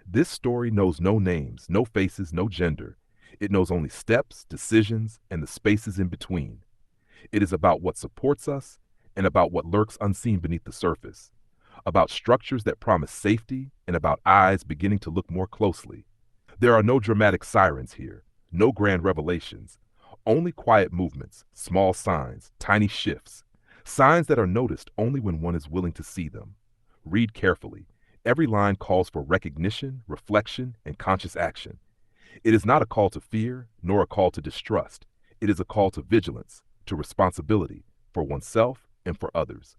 This story knows no names, no faces, no gender. It knows only steps, decisions, and the spaces in between. It is about what supports us and about what lurks unseen beneath the surface, about structures that promise safety and about eyes beginning to look more closely. There are no dramatic sirens here, no grand revelations, only quiet movements, small signs, tiny shifts, signs that are noticed only when one is willing to see them. Read carefully. Every line calls for recognition, reflection, and conscious action. It is not a call to fear, nor a call to distrust. It is a call to vigilance, to responsibility, for oneself and for others.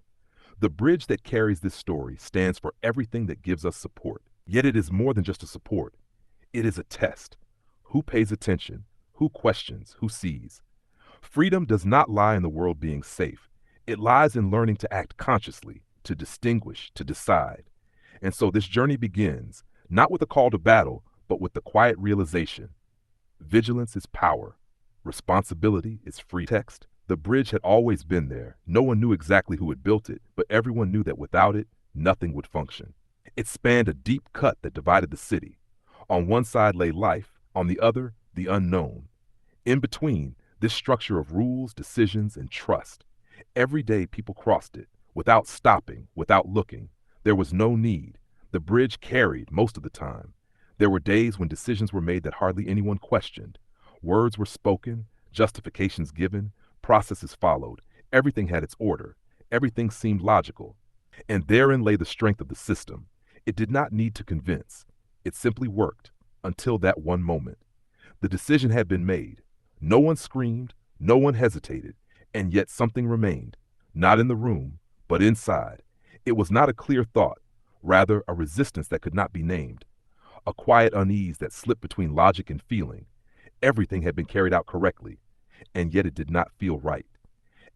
The bridge that carries this story stands for everything that gives us support. Yet it is more than just a support. It is a test. Who pays attention? Who questions? Who sees? Freedom does not lie in the world being safe. It lies in learning to act consciously, to distinguish, to decide. And so this journey begins, not with a call to battle, but with the quiet realization. Vigilance is power. Responsibility is free text. The bridge had always been there. No one knew exactly who had built it, but everyone knew that without it, nothing would function. It spanned a deep cut that divided the city. On one side lay life, on the other, the unknown. In between, this structure of rules, decisions, and trust. Every day people crossed it, without stopping, without looking. There was no need. The bridge carried most of the time. There were days when decisions were made that hardly anyone questioned. Words were spoken, justifications given, processes followed. Everything had its order. Everything seemed logical. And therein lay the strength of the system. It did not need to convince. It simply worked, until that one moment. The decision had been made. No one screamed, no one hesitated, and yet something remained, not in the room, but inside. It was not a clear thought, rather a resistance that could not be named, a quiet unease that slipped between logic and feeling. Everything had been carried out correctly, and yet it did not feel right.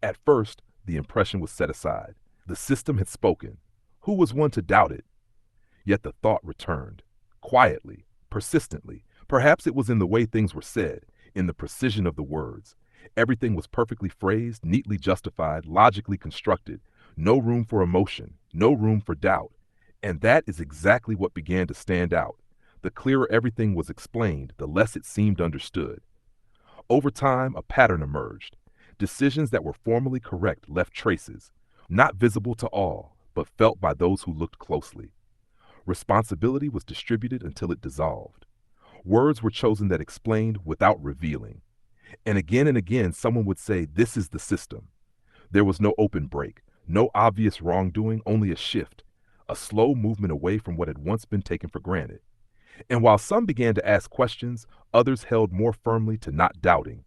At first, the impression was set aside. The system had spoken. Who was one to doubt it? Yet the thought returned, quietly, persistently. Perhaps it was in the way things were said, in the precision of the words. Everything was perfectly phrased, neatly justified, logically constructed. No room for emotion, no room for doubt. And that is exactly what began to stand out. The clearer everything was explained, the less it seemed understood. Over time, a pattern emerged. Decisions that were formally correct left traces, not visible to all, but felt by those who looked closely. Responsibility was distributed until it dissolved. Words were chosen that explained without revealing. And again, someone would say, "This is the system." There was no open break, no obvious wrongdoing, only a shift, a slow movement away from what had once been taken for granted. And while some began to ask questions, others held more firmly to not doubting.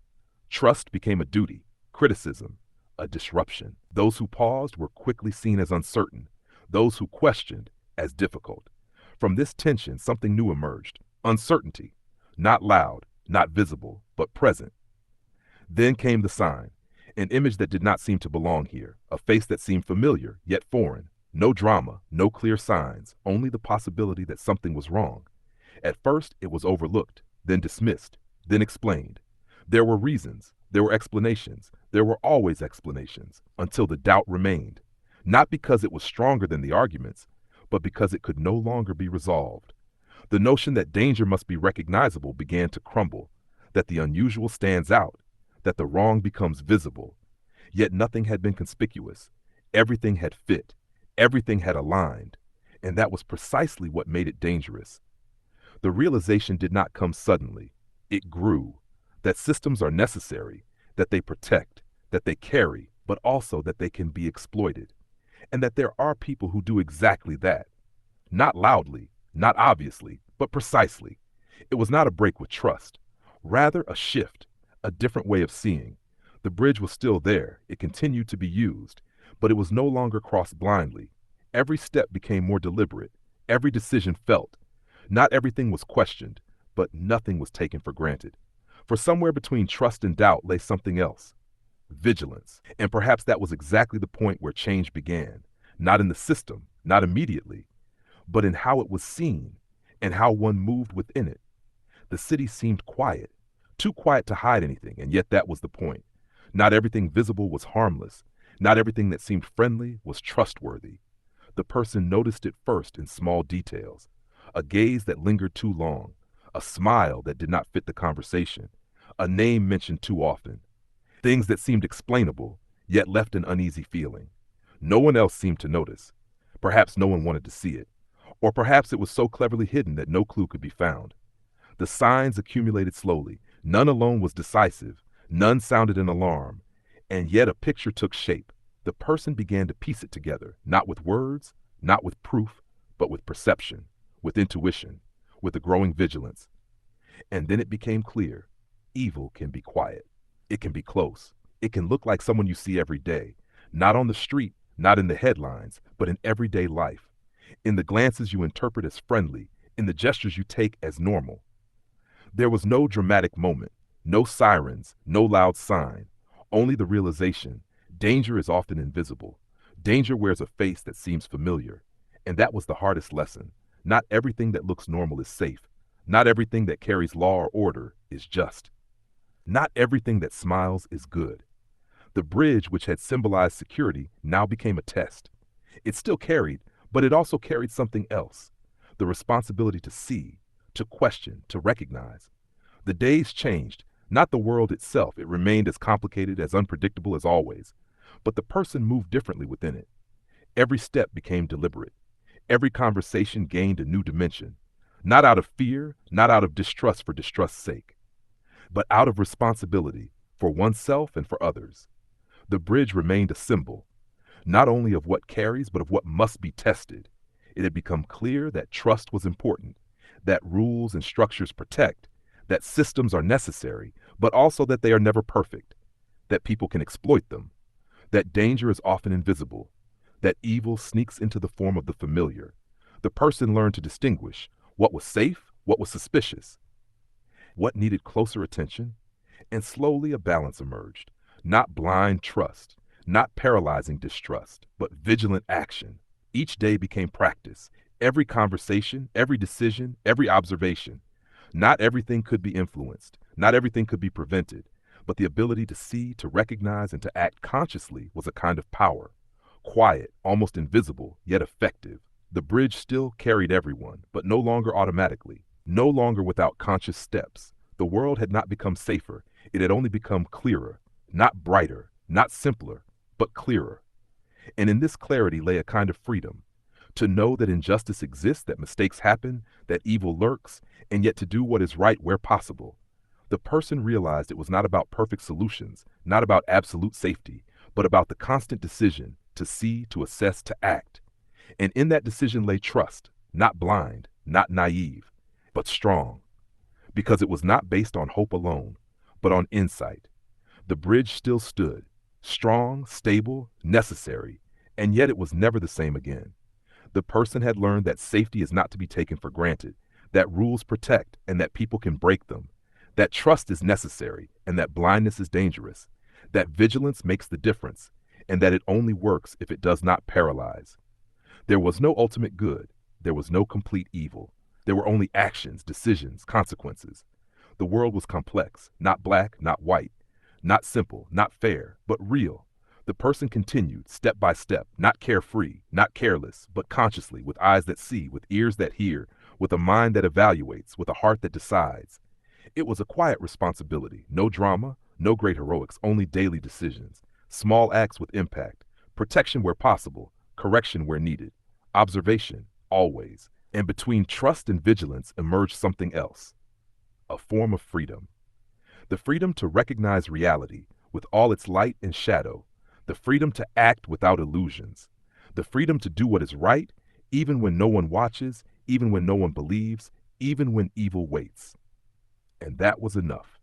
Trust became a duty, criticism, a disruption. Those who paused were quickly seen as uncertain, those who questioned as difficult. From this tension, something new emerged, uncertainty, not loud, not visible, but present. Then came the sign, an image that did not seem to belong here, a face that seemed familiar, yet foreign. No drama, no clear signs, only the possibility that something was wrong. At first, it was overlooked, then dismissed, then explained. There were reasons, there were explanations, there were always explanations, until the doubt remained. Not because it was stronger than the arguments, but because it could no longer be resolved. The notion that danger must be recognizable began to crumble, that the unusual stands out, that the wrong becomes visible. Yet nothing had been conspicuous. Everything had fit. Everything had aligned. And that was precisely what made it dangerous. The realization did not come suddenly. It grew. That systems are necessary, that they protect, that they carry, but also that they can be exploited. And that there are people who do exactly that. Not loudly, not obviously, but precisely. It was not a break with trust. Rather a shift, a different way of seeing. The bridge was still there. It continued to be used, but it was no longer crossed blindly. Every step became more deliberate. Every decision felt. Not everything was questioned, but nothing was taken for granted. For somewhere between trust and doubt lay something else. Vigilance. And perhaps that was exactly the point where change began. Not in the system, not immediately, but in how it was seen and how one moved within it. The city seemed quiet, too quiet to hide anything, and yet that was the point. Not everything visible was harmless. Not everything that seemed friendly was trustworthy. The person noticed it first in small details. a gaze that lingered too long, a smile that did not fit the conversation, a name mentioned too often. Things that seemed explainable, yet left an uneasy feeling. No one else seemed to notice. Perhaps no one wanted to see it. Or perhaps it was so cleverly hidden that no clue could be found. The signs accumulated slowly. None alone was decisive. None sounded an alarm. And yet a picture took shape. The person began to piece it together, not with words, not with proof, but with perception, with intuition, with a growing vigilance. And then it became clear. Evil can be quiet. It can be close. It can look like someone you see every day, not on the street, not in the headlines, but in everyday life, in the glances you interpret as friendly, in the gestures you take as normal. There was no dramatic moment, no sirens, no loud sign, only the realization danger is often invisible. Danger wears a face that seems familiar. And that was the hardest lesson. Not everything that looks normal is safe. Not everything that carries law or order is just. Not everything that smiles is good. The bridge, which had symbolized security, now became a test. It still carried, but it also carried something else. The responsibility to see, to question, to recognize. The days changed, not the world itself. It remained as complicated, as unpredictable as always. But the person moved differently within it. Every step became deliberate. Every conversation gained a new dimension. Not out of fear, not out of distrust for distrust's sake, but out of responsibility for oneself and for others. The bridge remained a symbol, not only of what carries, but of what must be tested. It had become clear that trust was important, that rules and structures protect, that systems are necessary, but also that they are never perfect, that people can exploit them, that danger is often invisible, that evil sneaks into the form of the familiar. The person learned to distinguish what was safe, what was suspicious, what needed closer attention, and slowly a balance emerged. Not blind trust, not paralyzing distrust, but vigilant action. Each day became practice. Every conversation, every decision, every observation. Not everything could be influenced. Not everything could be prevented. But the ability to see, to recognize, and to act consciously was a kind of power. Quiet, almost invisible, yet effective. The bridge still carried everyone, but no longer automatically. No longer without conscious steps. The world had not become safer. It had only become clearer. Not brighter, not simpler, but clearer. And in this clarity lay a kind of freedom. To know that injustice exists, that mistakes happen, that evil lurks, and yet to do what is right where possible. The person realized it was not about perfect solutions, not about absolute safety, but about the constant decision to see, to assess, to act. And in that decision lay trust, not blind, not naive, but strong. Because it was not based on hope alone, but on insight. The bridge still stood, strong, stable, necessary, and yet it was never the same again. The person had learned that safety is not to be taken for granted, that rules protect and that people can break them, that trust is necessary and that blindness is dangerous, that vigilance makes the difference, and that it only works if it does not paralyze. There was no ultimate good. There was no complete evil. There were only actions, decisions, consequences. The world was complex, not black, not white, not simple, not fair, but real. The person continued, step by step, not carefree, not careless, but consciously, with eyes that see, with ears that hear, with a mind that evaluates, with a heart that decides. It was a quiet responsibility, no drama, no great heroics, only daily decisions, small acts with impact, protection where possible, correction where needed, observation, always. And between trust and vigilance emerged something else, a form of freedom. The freedom to recognize reality with all its light and shadow, the freedom to act without illusions, the freedom to do what is right, even when no one watches, even when no one believes, even when evil waits. And that was enough.